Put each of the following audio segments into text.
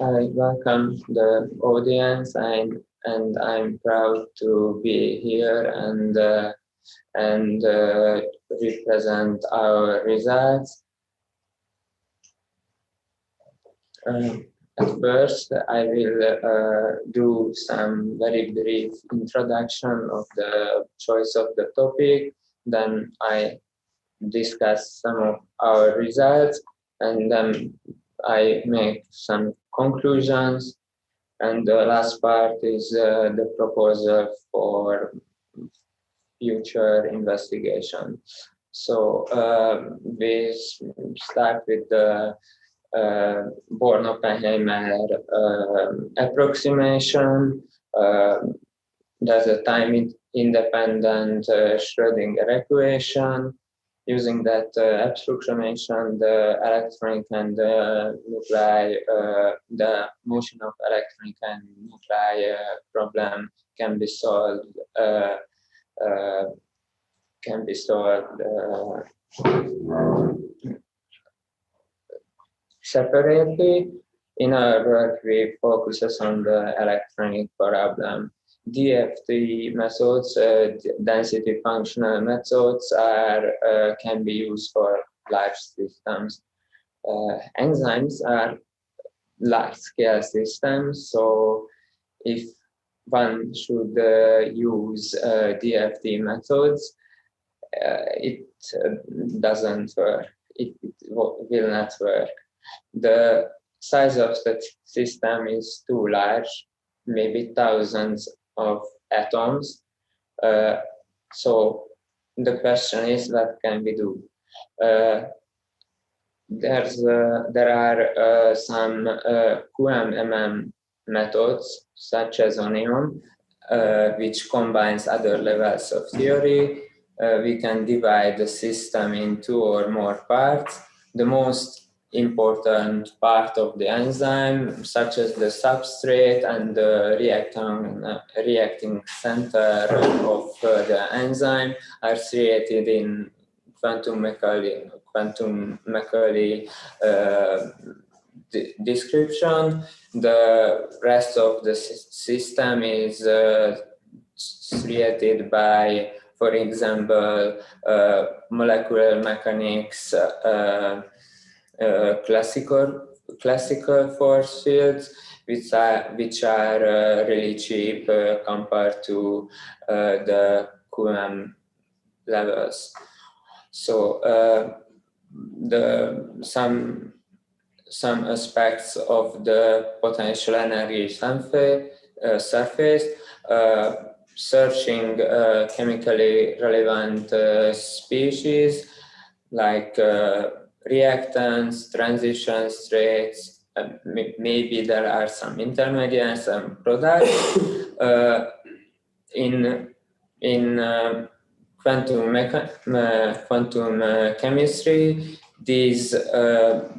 I welcome the audience, and I'm proud to be here and represent our results. At first, I will do some very brief introduction of the choice of the topic. Then I discuss some of our results, and then I make some conclusions. And the last part is the proposal for future investigation. So we start with the Born-Oppenheimer approximation. There's a time-independent Schrödinger equation. Using that approximation, the electronic and nuclei, the motion of electronic and nuclei problem can be solved. Separately. In our work, we focus on the electronic problem. DFT methods, density functional methods, can be used for large systems. Enzymes are large-scale systems, so if one should use DFT methods, it doesn't work. It will not work. The size of the system is too large, maybe thousands of atoms. So the question is, what can we do? There are some QMMM methods, such as Onion, which combines other levels of theory. We can divide the system in two or more parts. The most important part of the enzyme, such as the substrate and the reacting center of the enzyme, are created in quantum Macaulay description. The rest of the system is created by, for example, molecular mechanics, classical force fields, which are really cheap compared to the QM levels. So some aspects of the potential energy surface, searching chemically relevant species like reactants, transition states, maybe there are some intermediates and products. In quantum chemistry, these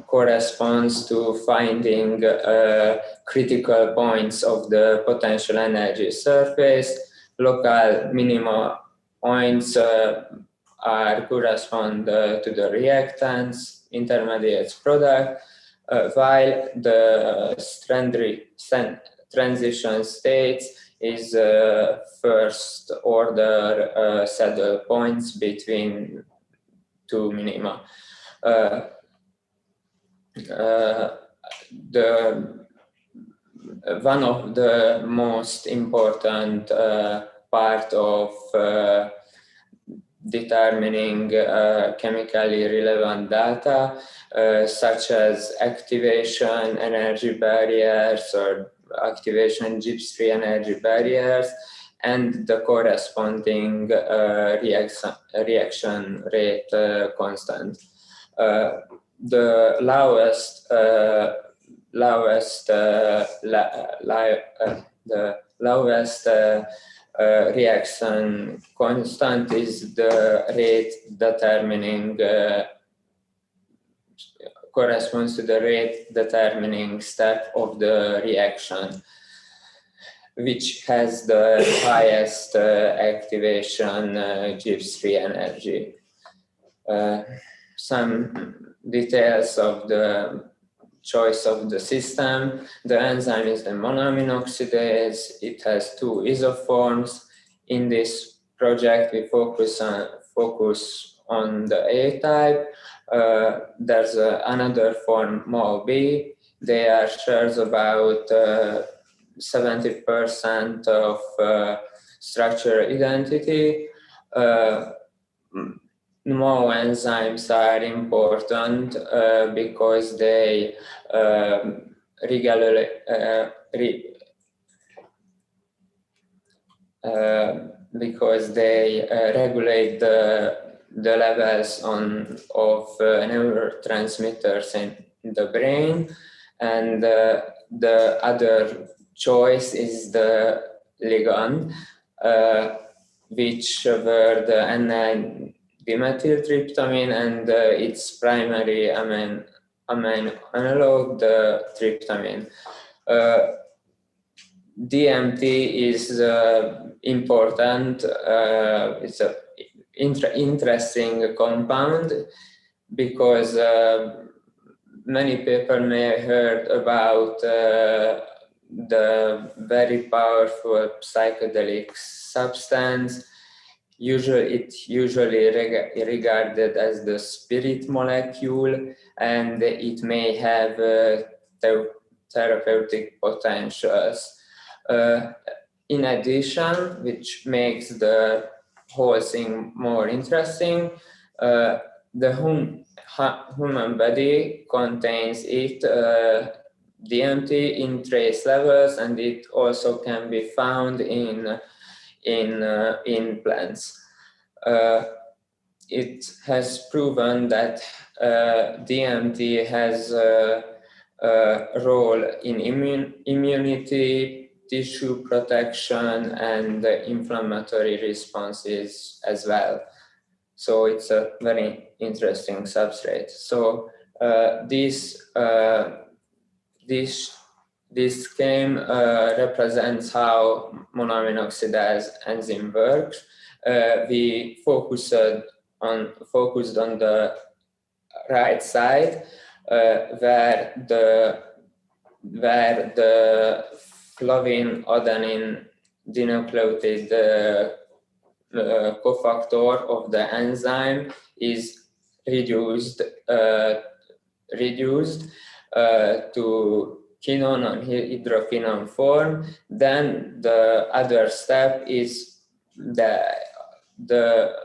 corresponds to finding critical points of the potential energy surface. Local minima points correspond to the reactants, intermediates, product, while the transition states is first order saddle points between two minima. One of the most important part of determining chemically relevant data, such as activation energy barriers or activation Gibbs-free energy barriers, and the corresponding reaction rate constant. The lowest reaction constant is the rate determining, corresponds to the rate determining step of the reaction, which has the highest activation Gibbs-free energy. Some details of the choice of the system. The enzyme is the monoamine oxidase. It has 2 isoforms. In this project, we focus on the A type. There's another form, MoB. They are shares about 70% of structural identity. Mo enzymes are important because they regulate regulate the levels of neurotransmitters in the brain, and the other choice is the ligand, which were the N,N-dimethyltryptamine and its primary amine analog, the tryptamine. DMT is important. It's an interesting compound because many people may have heard about the very powerful psychedelic substance. It's usually regarded as the spirit molecule, and it may have therapeutic potentials. In addition, which makes the whole thing more interesting, the human body contains DMT in trace levels, and it also can be found in plants. It has proven that DMT has a role in immunity, tissue protection, and inflammatory responses as well. So it's a very interesting substrate. So this scheme represents how monoamine oxidase enzyme works. We focused on the right side, where the flavin adenine dinucleotide cofactor of the enzyme is reduced to quinone or hydroquinone form. Then the other step is the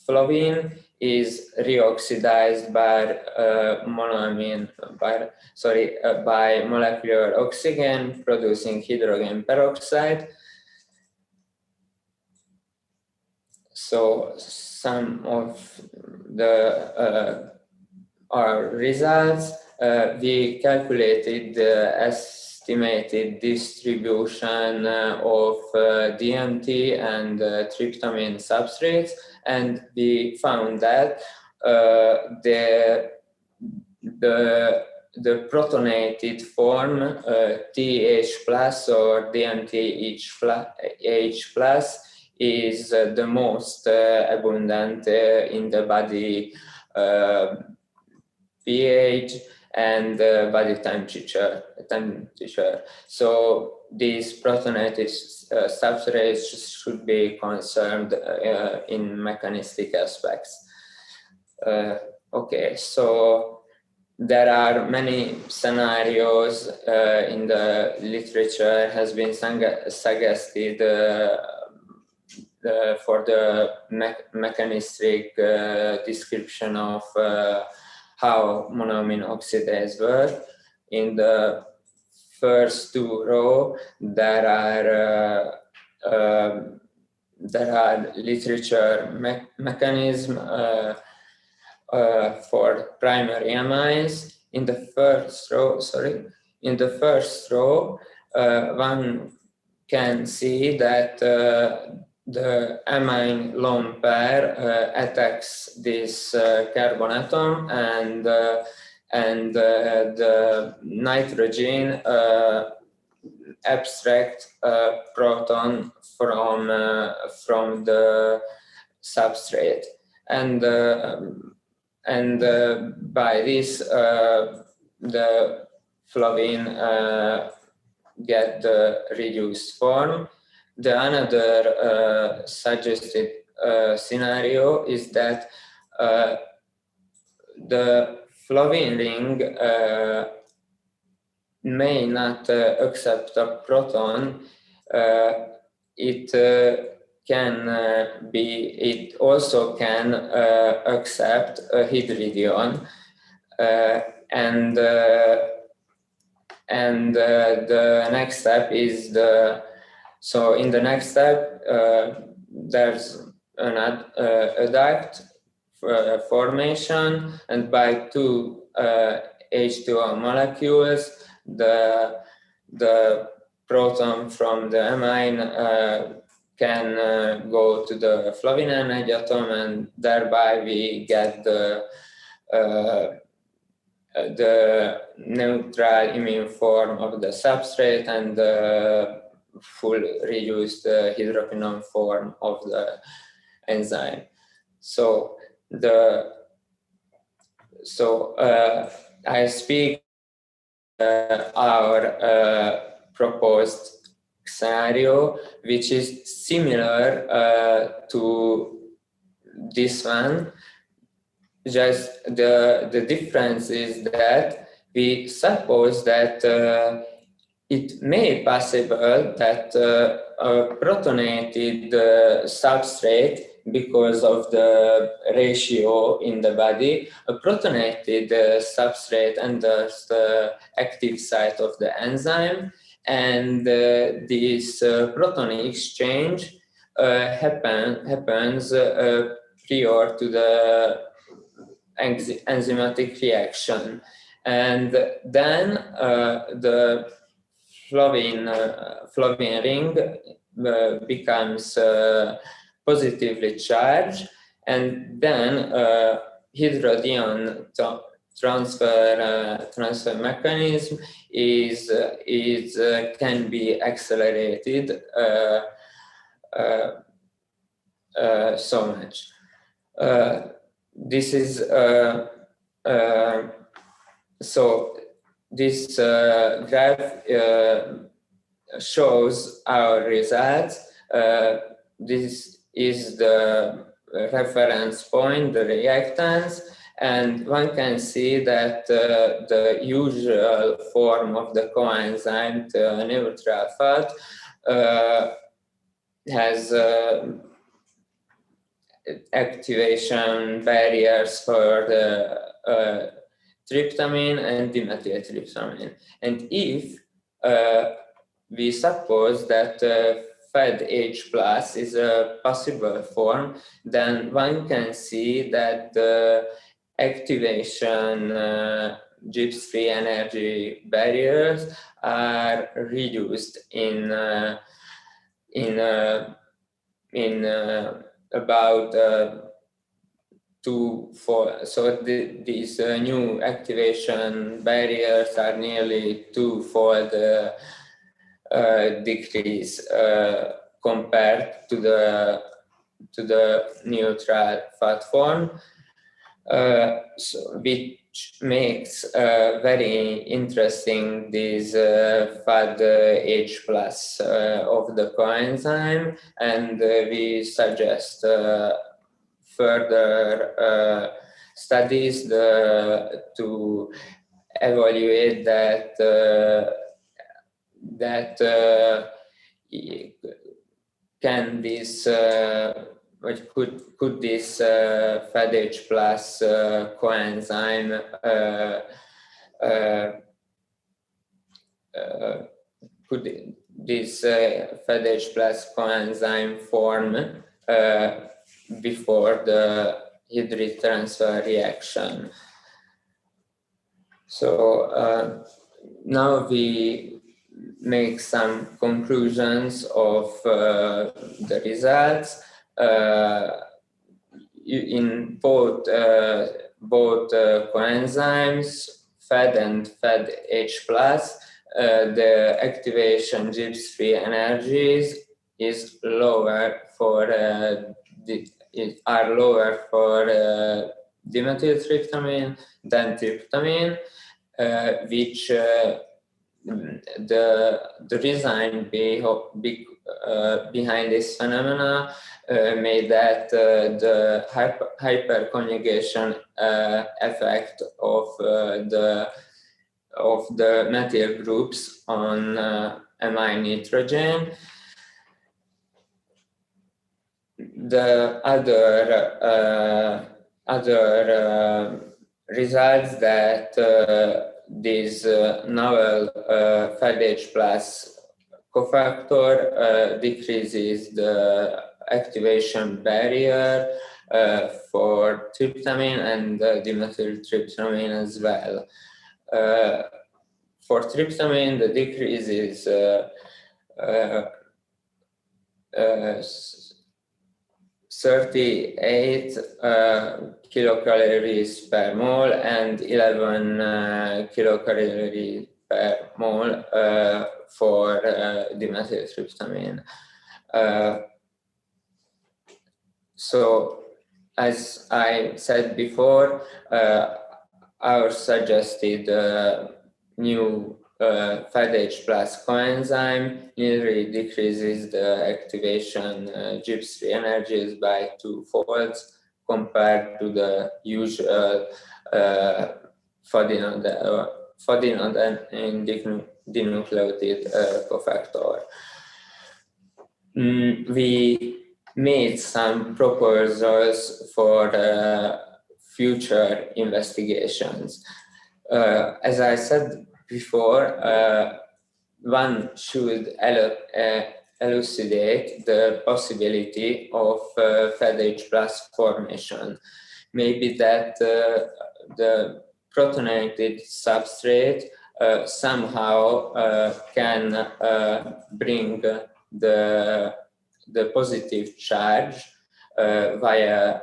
flavin is reoxidized by by molecular oxygen, producing hydrogen peroxide. So some of our results, we calculated the estimated distribution of DMT and tryptamine substrates, and we found that the protonated form TH plus or DMTH plus is the most abundant in the body pH and body temperature. So these protonated substrates should be conserved in mechanistic aspects. Okay, so there are many scenarios in the literature has been suggested for the mechanistic description of how monoamine oxidase work. In the first 2 rows, there are literature mechanism for primary amines. In the first row, one can see that the amine lone pair attacks this carbon atom, and the nitrogen abstract proton from the substrate, and by this the flovin get the reduced form. The another suggested scenario is that the flovin ring may not accept a proton. It also can accept a hydridion, and the next step is so in the next step there's an adduct formation, and by two H2O molecules, the proton from the amine can go to the flovin NH atom, and thereby we get the neutral imine form of the substrate and the full reduced hydroquinone form of the enzyme. So I speak our proposed scenario, which is similar to this one. Just the difference is that we suppose that it may be possible that a protonated substrate, because of the ratio in the body, a protonated substrate enters the active site of the enzyme, and this proton exchange happens prior to the enzymatic reaction, and then the flovin ring becomes positively charged, and then hydrodion transfer mechanism can be accelerated so much. This is so this graph shows our results. This is the reference point, the reactants, and one can see that the usual form of the coenzyme, the neutral fat, has activation barriers for the tryptamine and dimethyltryptamine. And if we suppose that FAD-H plus is a possible form, then one can see that the activation gyps-free energy barriers are reduced in about 2-4. So these new activation barriers are nearly 2-fold decrease compared to the neutral fat form, which makes very interesting this FAD-H plus of the coenzyme, and we suggest further studies to evaluate can this could this FAD-H plus coenzyme could this FAD-H plus coenzyme form before the hydrid transfer reaction. So now we make some conclusions of the results. In both coenzymes, FAD and FAD-H plus, the activation gyps-free energies is lower for dimethyltryptamine than tryptamine, which the design behind this phenomena made that the hyperconjugation effect of the methyl groups on amine nitrogen. The other results that this novel FADH plus cofactor decreases the activation barrier for tryptamine and dimethyltryptamine as well. For tryptamine, the decrease is 38 kilocalories per mole and 11 kilocalories per mole for dimethyltryptamine. So, as I said before, our suggested new FADH plus coenzyme nearly decreases the activation GIPS3 energies by 2-folds compared to the usual fadinode and dinucleotide cofactor. We made some proposals for future investigations. As I said before, one should elucidate the possibility of FADH plus formation. Maybe that the protonated substrate somehow can bring the positive charge via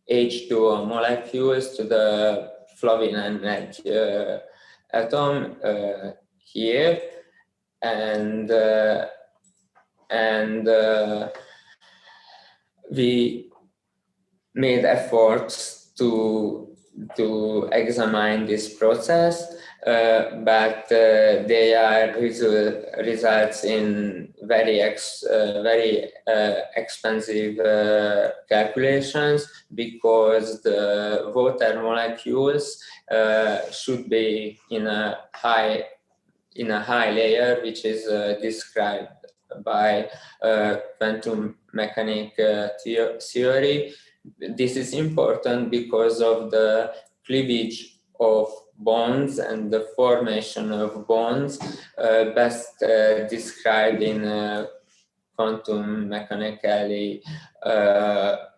H2O molecules to the flovin edge atom here, and we made efforts to examine this process, but they are results in very expensive calculations, because the water molecules should be in a high layer, which is described by quantum mechanics theory. This is important because of the cleavage of bonds and the formation of bonds, best described in quantum mechanical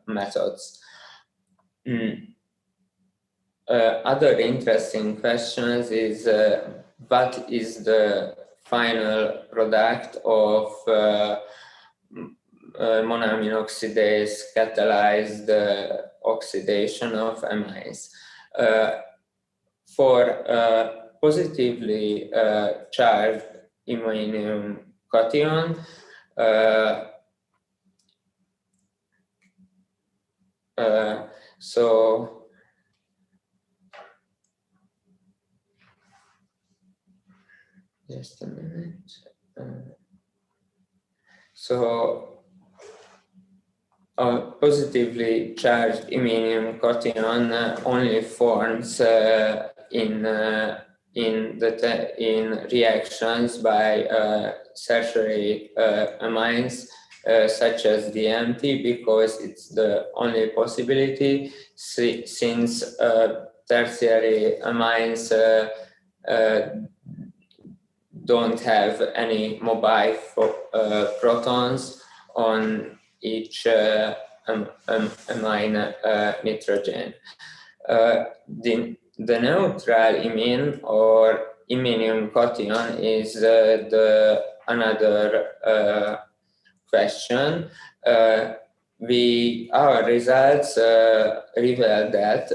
methods. Other interesting questions is what is the final product of monoamine oxidase catalyzed oxidation of amines. For positively charged iminium cation, so just a minute. Positively charged iminium cation only forms in reactions by tertiary amines such as DMT, because it's the only possibility, since tertiary amines don't have any mobile protons on each amine nitrogen. The neutral imine or iminium cation is another question. Our results reveal that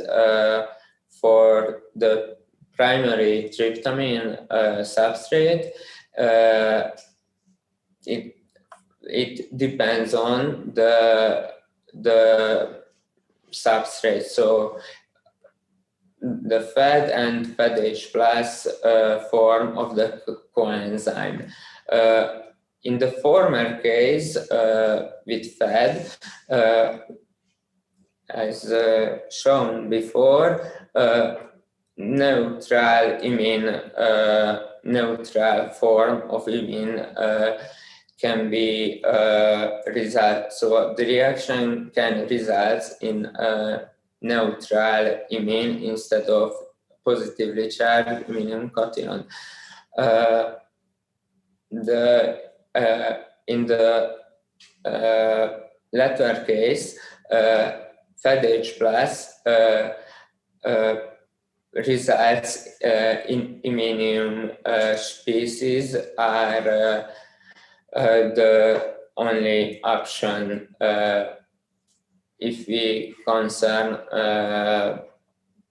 for the primary tryptamine substrate, it depends on the substrate. So the Fed and FedH plus form of the coenzyme. In the former case, with Fed, as shown before, neutral form of imine can be result. So the reaction can result in neutral imine instead of positively charged imine cation. In the latter case, FedH plus results in iminium species are the only option if we concern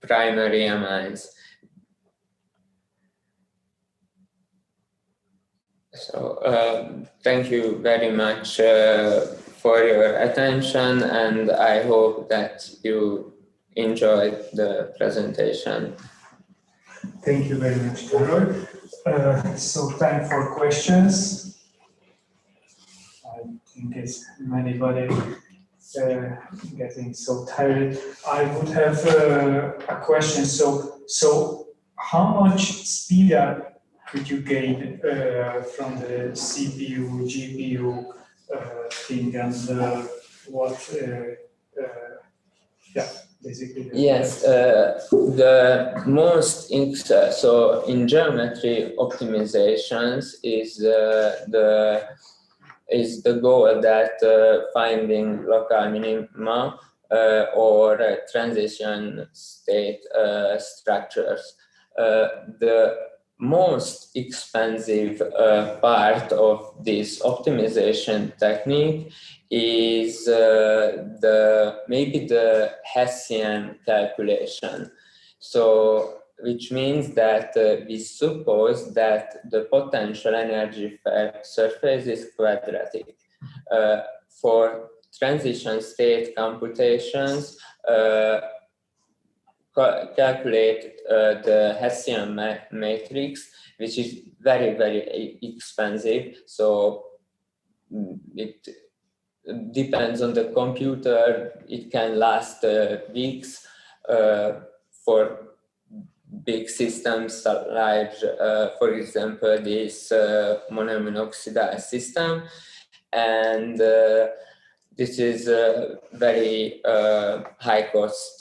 primary amines. So thank you very much for your attention, and I hope that you enjoyed the presentation. Thank you very much, Carol. So time for questions. I think it's anybody getting so tired. I would have a question. So how much speed up could you gain from the CPU, GPU thing, and what? Yeah, basically. Yes, the most so in geometry optimizations is the goal that finding local minima or transition state structures. The most expensive part of this optimization technique is maybe the Hessian calculation. So, which means that we suppose that the potential energy surface is quadratic. For transition state computations, calculate the Hessian matrix, which is very, very expensive. So it depends on the computer. It can last weeks for big systems like, for example, this monominoxidase system. And this is a very high cost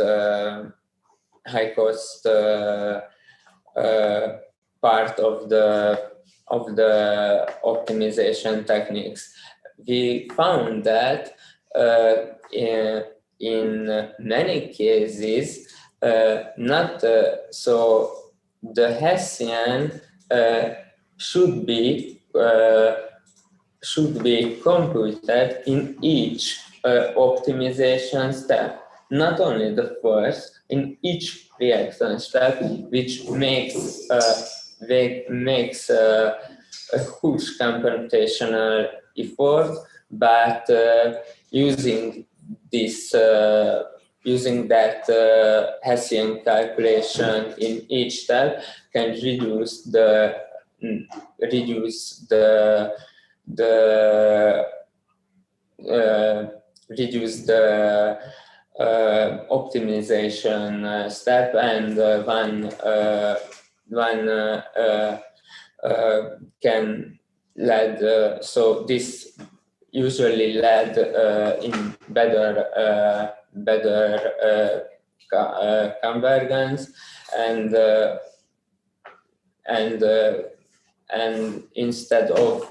part of the optimization techniques. We found that in many cases, so the Hessian should be computed in each optimization step, not only the first, in each reaction step, which makes a huge computational effort, but using that Hessian calculation in each step can reduce the optimization step, and one can lead. So this usually led in better convergence, and instead of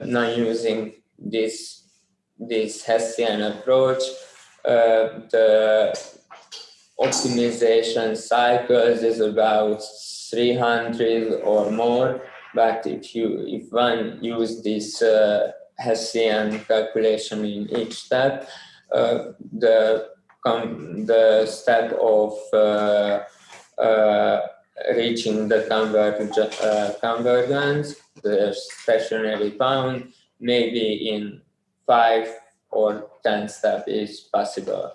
not using this Hessian approach, the optimization cycles is about 300 or more. But if one use this Hessian calculation in each step, the step of reaching the convergence, the stationary bound, maybe in 5 or 10 steps is possible.